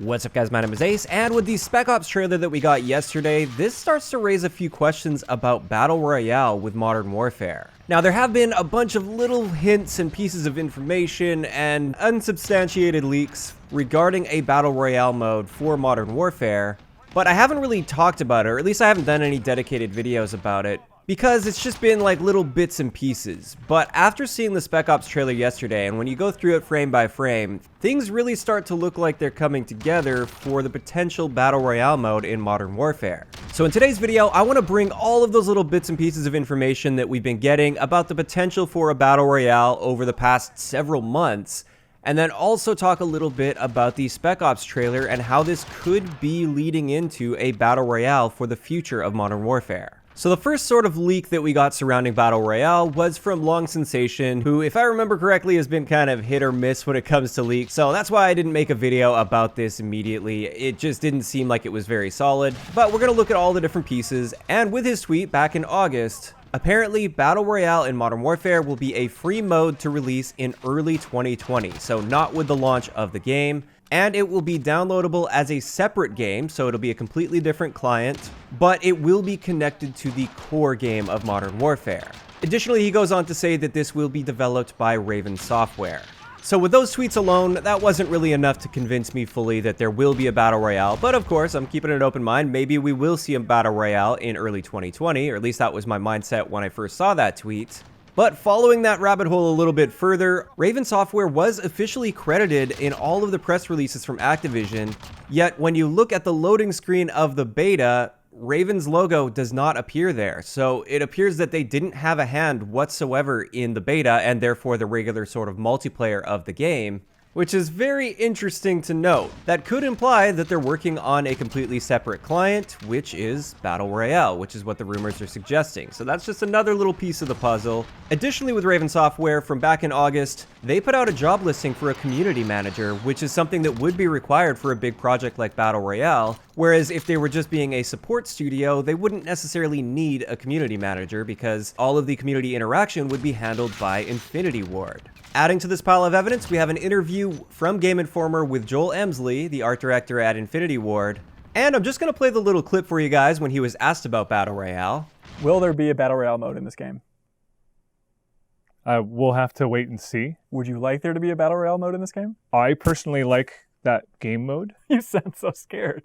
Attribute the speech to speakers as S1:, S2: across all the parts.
S1: What's up guys, my name is Ace, and with the Spec Ops trailer that we got yesterday, this starts to raise a few questions about Battle Royale with Modern Warfare. Now there have been a bunch of little hints and pieces of information and unsubstantiated leaks regarding a Battle Royale mode for Modern Warfare, but I haven't really talked about it, or at least I haven't done any dedicated videos about it, because it's just been like little bits and pieces. But after seeing the Spec Ops trailer yesterday, and when you go through it frame by frame, things really start to look like they're coming together for the potential Battle Royale mode in Modern Warfare. So in today's video, I want to bring all of those little bits and pieces of information that we've been getting about the potential for a Battle Royale over the past several months, and then also talk a little bit about the Spec Ops trailer and how this could be leading into a Battle Royale for the future of Modern Warfare. So the first sort of leak that we got surrounding Battle Royale was from Long Sensation, who, if I remember correctly, has been kind of hit or miss when it comes to leaks. So that's why I didn't make a video about this immediately. It just didn't seem like it was very solid. But we're going to look at all the different pieces. And with his tweet back in August, apparently Battle Royale in Modern Warfare will be a free mode to release in early 2020. So not with the launch of the game. And it will be downloadable as a separate game, so it'll be a completely different client, but it will be connected to the core game of Modern Warfare. Additionally, he goes on to say that this will be developed by Raven Software. So with those tweets alone, that wasn't really enough to convince me fully that there will be a Battle Royale, but of course, I'm keeping an open mind. Maybe we will see a Battle Royale in early 2020, or at least that was my mindset when I first saw that tweet. But following that rabbit hole a little bit further, Raven Software was officially credited in all of the press releases from Activision, yet when you look at the loading screen of the beta, Raven's logo does not appear there. So it appears that they didn't have a hand whatsoever in the beta and therefore the regular sort of multiplayer of the game, which is very interesting to note. That could imply that they're working on a completely separate client, which is Battle Royale, which is what the rumors are suggesting. So that's just another little piece of the puzzle. Additionally, with Raven Software, from back in August, they put out a job listing for a community manager, which is something that would be required for a big project like Battle Royale, whereas if they were just being a support studio, they wouldn't necessarily need a community manager because all of the community interaction would be handled by Infinity Ward. Adding to this pile of evidence, we have an interview from Game Informer with Joel Emsley, the art director at Infinity Ward. And I'm just going to play the little clip for you guys when he was asked about Battle Royale.
S2: Will there be a Battle Royale mode in this game?
S3: We'll have to wait and see.
S2: Would you like there to be a Battle Royale mode in this game?
S3: I personally like that game mode.
S2: You sound so scared.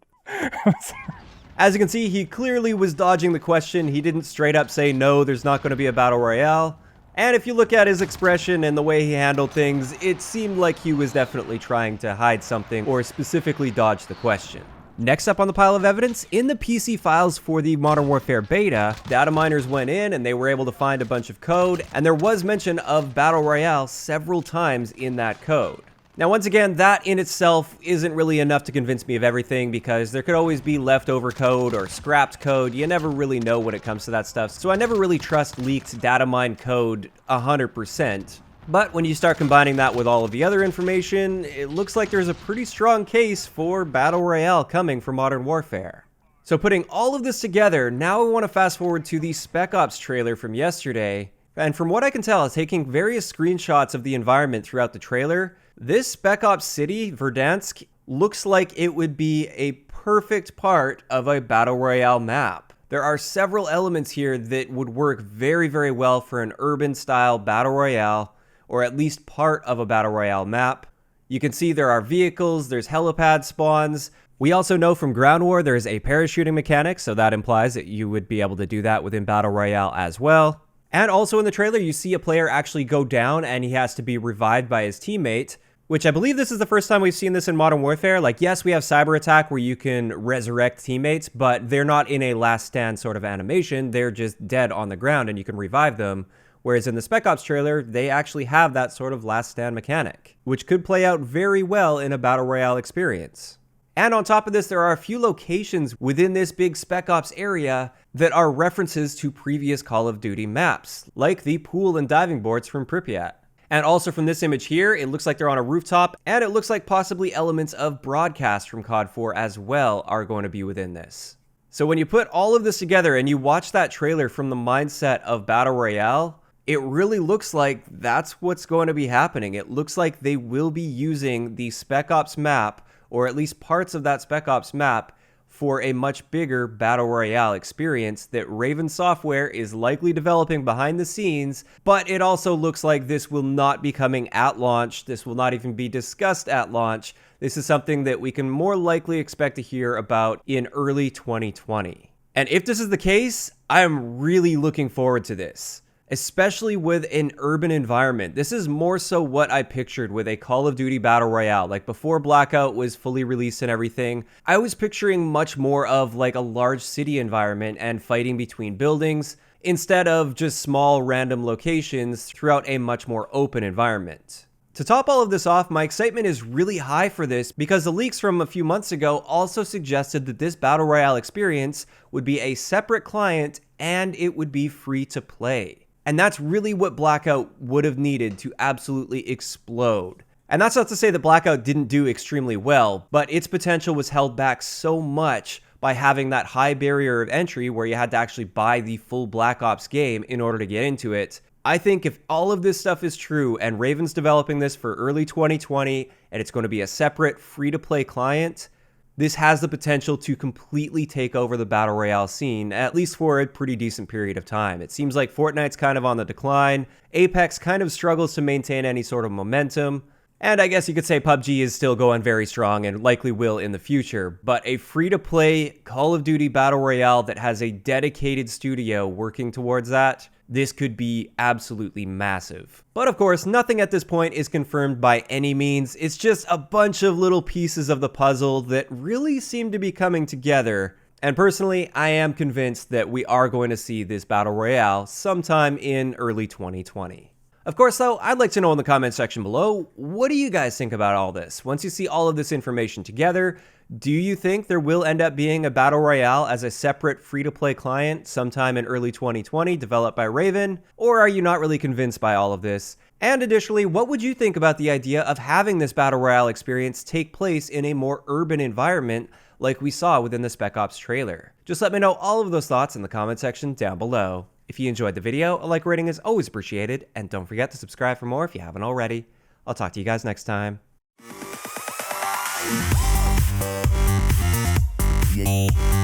S1: As you can see, he clearly was dodging the question. He didn't straight up say, no, there's not going to be a Battle Royale. And if you look at his expression and the way he handled things, it seemed like he was definitely trying to hide something or specifically dodge the question. Next up on the pile of evidence, in the PC files for the Modern Warfare beta, data miners went in and they were able to find a bunch of code, and there was mention of Battle Royale several times in that code. Now, once again, that in itself isn't really enough to convince me of everything because there could always be leftover code or scrapped code. You never really know when it comes to that stuff. So I never really trust leaked data mine code 100%. But when you start combining that with all of the other information, it looks like there's a pretty strong case for Battle Royale coming for Modern Warfare. So putting all of this together, now I want to fast forward to the Spec Ops trailer from yesterday. And from what I can tell, taking various screenshots of the environment throughout the trailer, this Spec Ops city, Verdansk, looks like it would be a perfect part of a Battle Royale map. There are several elements here that would work very, very well for an urban-style Battle Royale, or at least part of a Battle Royale map. You can see there are vehicles, there's helipad spawns. We also know from Ground War there is a parachuting mechanic, so that implies that you would be able to do that within Battle Royale as well. And also in the trailer, you see a player actually go down and he has to be revived by his teammate, which I believe this is the first time we've seen this in Modern Warfare. Like, yes, we have cyber attack where you can resurrect teammates, but they're not in a last stand sort of animation. They're just dead on the ground and you can revive them. Whereas in the Spec Ops trailer, they actually have that sort of last stand mechanic, which could play out very well in a Battle Royale experience. And on top of this, there are a few locations within this big Spec Ops area that are references to previous Call of Duty maps, like the pool and diving boards from Pripyat. And also from this image here, it looks like they're on a rooftop, and it looks like possibly elements of broadcast from COD 4 as well are going to be within this. So when you put all of this together and you watch that trailer from the mindset of Battle Royale, it really looks like that's what's going to be happening. It looks like they will be using the Spec Ops map or at least parts of that Spec Ops map, for a much bigger Battle Royale experience that Raven Software is likely developing behind the scenes, but it also looks like this will not be coming at launch. This will not even be discussed at launch. This is something that we can more likely expect to hear about in early 2020. And if this is the case, I am really looking forward to this, especially with an urban environment. This is more so what I pictured with a Call of Duty Battle Royale. Like before Blackout was fully released and everything, I was picturing much more of like a large city environment and fighting between buildings instead of just small random locations throughout a much more open environment. To top all of this off, my excitement is really high for this because the leaks from a few months ago also suggested that this Battle Royale experience would be a separate client and it would be free to play. And that's really what Blackout would have needed to absolutely explode. And that's not to say that Blackout didn't do extremely well, but its potential was held back so much by having that high barrier of entry where you had to actually buy the full Black Ops game in order to get into it. I think if all of this stuff is true and Raven's developing this for early 2020 and it's going to be a separate free-to-play client, this has the potential to completely take over the Battle Royale scene, at least for a pretty decent period of time. It seems like Fortnite's kind of on the decline, Apex kind of struggles to maintain any sort of momentum, and I guess you could say PUBG is still going very strong and likely will in the future, but a free-to-play Call of Duty Battle Royale that has a dedicated studio working towards that, this could be absolutely massive. But of course, nothing at this point is confirmed by any means. It's just a bunch of little pieces of the puzzle that really seem to be coming together. And personally, I am convinced that we are going to see this Battle Royale sometime in early 2020. Of course, though, I'd like to know in the comment section below, what do you guys think about all this? Once you see all of this information together, do you think there will end up being a Battle Royale as a separate free-to-play client sometime in early 2020 developed by Raven? Or are you not really convinced by all of this? And additionally, what would you think about the idea of having this Battle Royale experience take place in a more urban environment like we saw within the Spec Ops trailer? Just let me know all of those thoughts in the comment section down below. If you enjoyed the video, a like rating is always appreciated, and don't forget to subscribe for more if you haven't already. I'll talk to you guys next time.
S4: Yeah.